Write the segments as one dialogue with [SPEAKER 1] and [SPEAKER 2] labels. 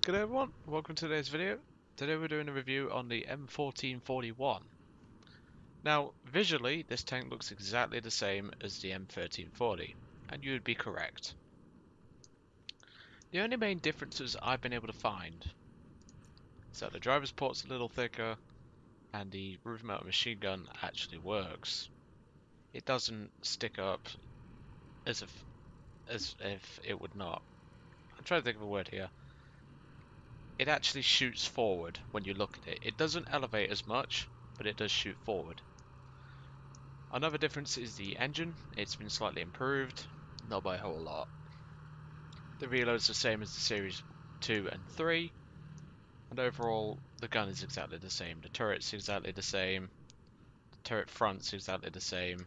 [SPEAKER 1] Good day everyone, welcome to today's video. Today we're doing a review on the M1441. Now, visually, this tank looks exactly the same as the M1340, and you would be correct. The only main differences I've been able to find is that the driver's port's a little thicker, and the roof mounted machine gun actually works. It doesn't stick up as if it would not. I'm trying to think of a word here. It actually shoots forward when you look at it. It doesn't elevate as much, but it does shoot forward. Another difference is the engine. It's been slightly improved, not by a whole lot. The reload's the same as the Series 2 and 3, and overall the gun is exactly the same. The turret's exactly the same. The turret front's exactly the same.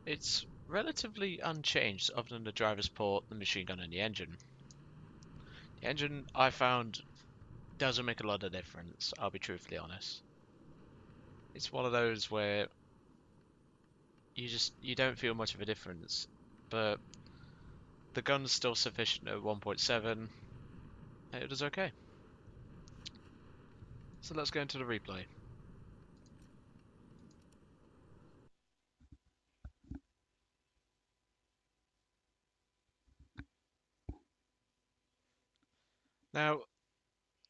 [SPEAKER 1] It's relatively unchanged other than the driver's port, the machine gun and the engine. The engine, I found, doesn't make a lot of difference, I'll be truthfully honest. It's one of those where you don't feel much of a difference, but the gun's still sufficient at 1.7, and it was okay. So let's go into the replay. Now,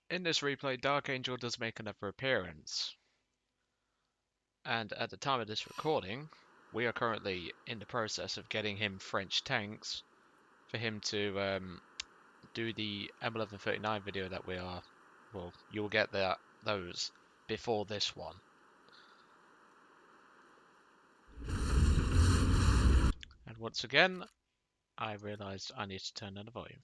[SPEAKER 1] in this replay, Dark Angel does make another appearance. And at the time of this recording, we are currently in the process of getting him French tanks for him to do the M1139 video that we are, well, you'll get those before this one. And once again, I realized I need to turn down the volume.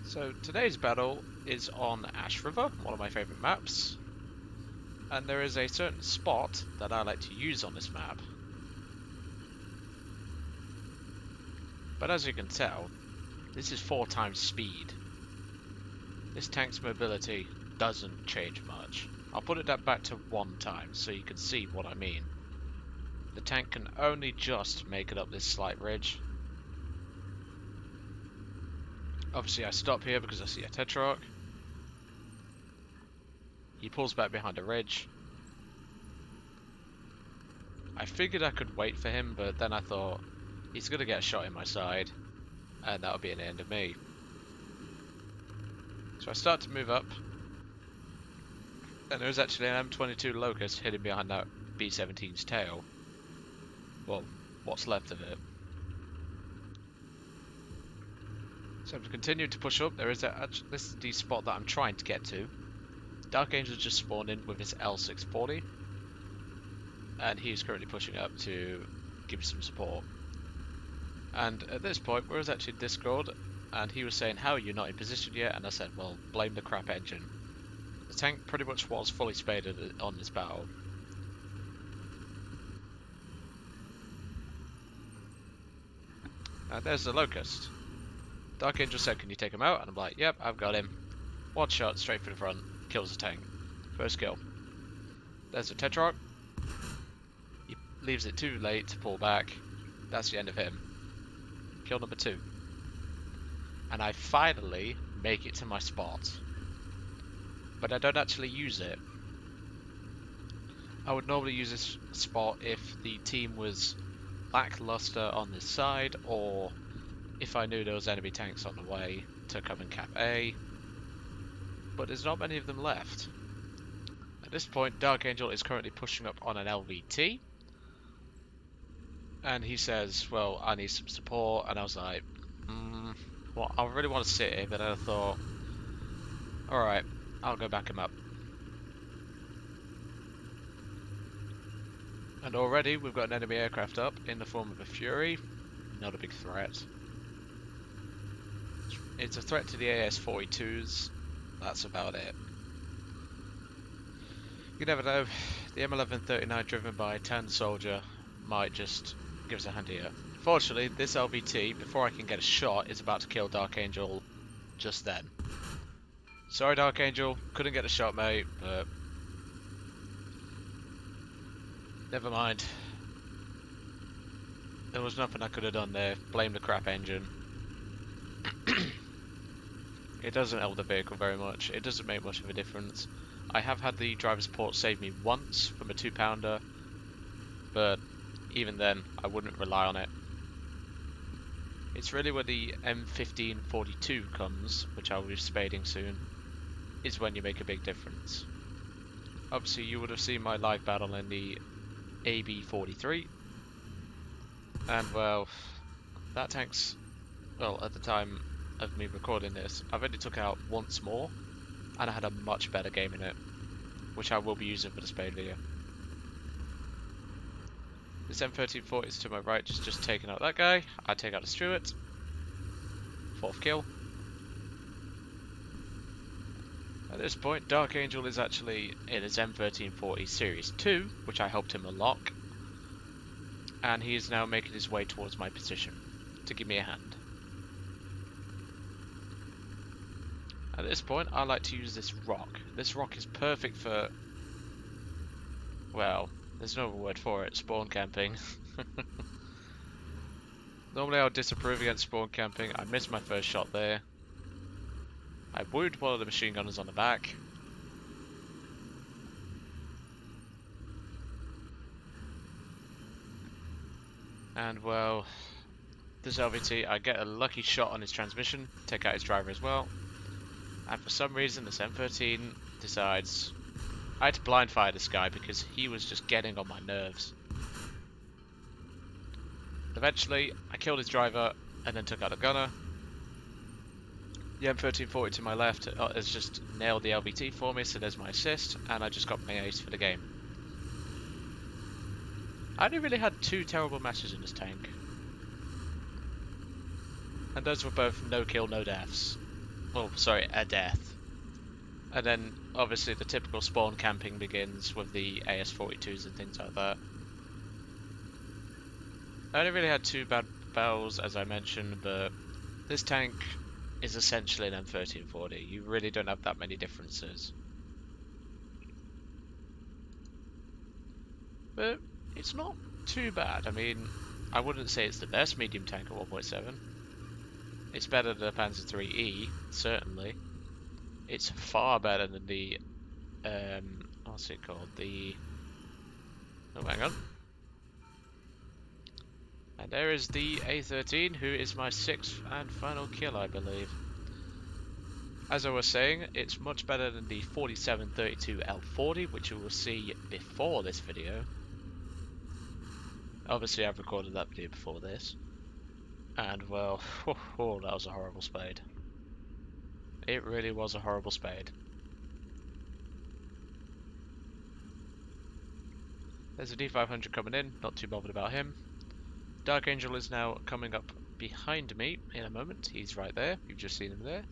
[SPEAKER 1] So today's battle is on Ash River, one of my favourite maps, and there is a certain spot that I like to use on this map. But as you can tell, this is 4 times speed. This tank's mobility doesn't change much. I'll put it back to 1 time so you can see what I mean. The tank can only just make it up this slight ridge. Obviously I stop here because I see a Tetrarch. He pulls back behind a ridge. I figured I could wait for him, but then I thought he's going to get a shot in my side, and that'll be the end of me. So I start to move up, and there's actually an M22 Locust hidden behind that B-17's tail. Well, what's left of it. So I'm continuing to push up. There is this is the spot that I'm trying to get to. Dark Angel just spawned in with his L640, and he's currently pushing up to give some support. And at this point, we was actually in Discord, and he was saying, "How are you not in position yet?" And I said, "Well, blame the crap engine." The tank pretty much was fully spaded on this battle. And there's the Locust. Dark Angel said, "Can you take him out?" And I'm like, "Yep, I've got him." One shot straight for the front, kills the tank. First kill. There's the Tetrarch. He leaves it too late to pull back. That's the end of him. Kill number 2. And I finally make it to my spot. But I don't actually use it. I would normally use this spot if the team was lackluster on this side, or if I knew there was enemy tanks on the way to come and cap A. But there's not many of them left. At this point, Dark Angel is currently pushing up on an LVT. And he says, "Well, I need some support." And I was like, well, I really want to sit here, but I thought, alright, I'll go back him up. And already we've got an enemy aircraft up in the form of a Fury. Not a big threat. It's a threat to the AS-42s. That's about it. You never know. The M1139 driven by a 10 soldier might just give us a hand here. Fortunately, this LVT, before I can get a shot, is about to kill Dark Angel just then. Sorry, Dark Angel, couldn't get a shot, mate, but never mind. There was nothing I could have done there. Blame the crap engine. It doesn't help the vehicle very much. It doesn't make much of a difference. I have had the driver's port save me once from a 2-pounder, but even then, I wouldn't rely on it. It's really where the M1542 comes, which I'll be spading soon, is when you make a big difference. Obviously, you would have seen my live battle in the AB43, and well, that tank's, well, at the time of me recording this, I've only took out once more, and I had a much better game in it, which I will be using for the spade video. This M1340 is to my right, just taking out that guy. I take out the Stuart. 4th kill. At this point, Dark Angel is actually in his M1340 Series 2, which I helped him unlock. And he is now making his way towards my position to give me a hand. At this point, I like to use this rock. This rock is perfect for, well, there's no other word for it, spawn camping. Normally I would disapprove against spawn camping. I missed my first shot there. I wounded one of the machine gunners on the back. And well, this LVT, I get a lucky shot on his transmission, take out his driver as well. And for some reason this M13 decides I had to blind fire this guy because he was just getting on my nerves. Eventually, I killed his driver and then took out the gunner. The M1340 to my left has just nailed the LVT for me, so there's my assist, and I just got my ace for the game. I only really had 2 terrible matches in this tank. And those were both no kill, no deaths. Oh, sorry, a death. And then, obviously, the typical spawn camping begins with the AS-42s and things like that. I only really had 2 bad battles, as I mentioned, but this tank is essentially an M1340. You really don't have that many differences. But it's not too bad. I mean, I wouldn't say it's the best medium tank at 1.7. It's better than the Panzer IIIe, certainly. It's far better than the, what's it called? The, oh, hang on. And there is the A13, who is my 6th and final kill, I believe. As I was saying, it's much better than the 4732 L40, which you will see before this video. Obviously, I've recorded that video before this. And, well, oh, that was a horrible spade. It really was a horrible spade. There's a D500 coming in, not too bothered about him. Dark Angel is now coming up behind me in a moment. He's right there, you've just seen him there.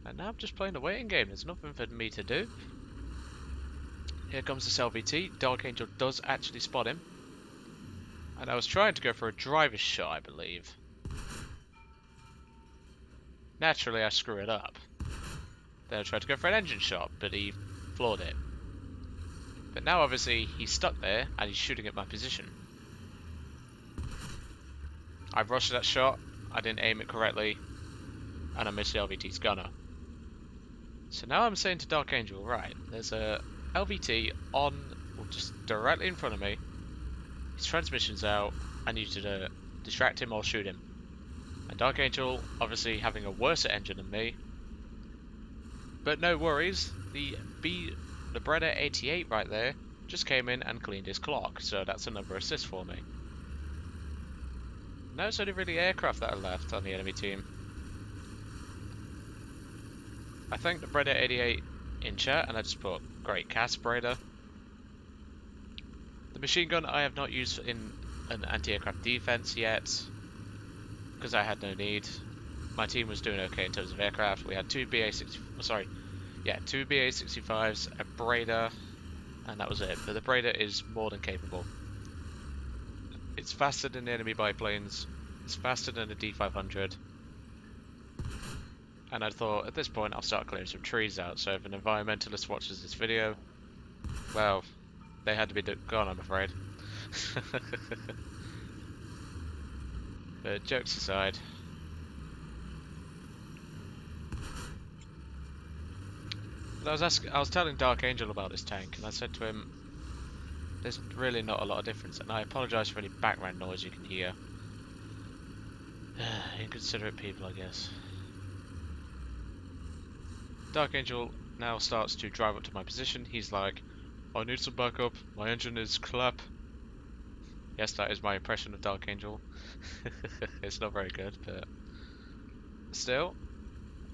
[SPEAKER 1] And now I'm just playing a waiting game, there's nothing for me to do. Here comes this LVT. Dark Angel does actually spot him. And I was trying to go for a driver's shot, I believe. Naturally, I screw it up. Then I tried to go for an engine shot, but he floored it. But now, obviously, he's stuck there, and he's shooting at my position. I rushed that shot, I didn't aim it correctly, and I missed the LVT's gunner. So now I'm saying to Dark Angel, right, there's a LVT on, well, just directly in front of me. His transmission's out, I need to distract him or shoot him. And Dark Angel, obviously having a worse engine than me. But no worries, the Breda 88 right there just came in and cleaned his clock, so that's another assist for me. Now it's only really aircraft that are left on the enemy team. I thanked the Breda 88 in chat, and I just put, great cast, Breda. The machine gun I have not used in an anti-aircraft defense yet, because I had no need. My team was doing okay in terms of aircraft. We had two BA-65s, a Breda, and that was it. But the Breda is more than capable. It's faster than the enemy biplanes. It's faster than the D500. And I thought, at this point, I'll start clearing some trees out. So if an environmentalist watches this video, well, they had to be gone, I'm afraid. But jokes aside, I was telling Dark Angel about this tank, and I said to him, "There's really not a lot of difference." And I apologise for any background noise you can hear. Inconsiderate people, I guess. Dark Angel now starts to drive up to my position. He's like, "I need some backup. My engine is crap." Yes, that is my impression of Dark Angel. It's not very good, but still.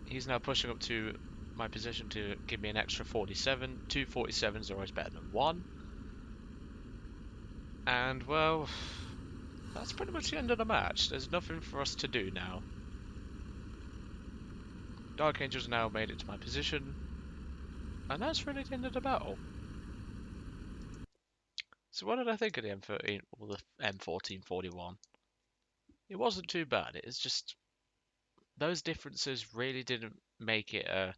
[SPEAKER 1] He's now pushing up to my position to give me an extra 47. 2 47s are always better than 1. And, well, that's pretty much the end of the match. There's nothing for us to do now. Dark Angel's now made it to my position. And that's really the end of the battle. So what did I think of the M13 or the M1441? It wasn't too bad. It's just those differences really didn't make it an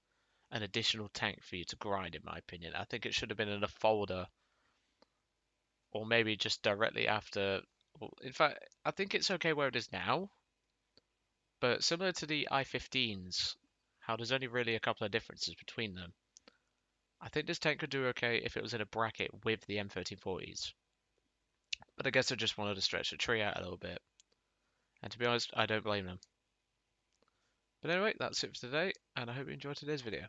[SPEAKER 1] additional tank for you to grind, in my opinion. I think it should have been in a folder, or maybe just directly after. Well, in fact, I think it's okay where it is now, but similar to the I-15s, how there's only really a couple of differences between them. I think this tank could do okay if it was in a bracket with the M1340s. But I guess I just wanted to stretch the tree out a little bit. And to be honest, I don't blame them. But anyway, that's it for today, and I hope you enjoyed today's video.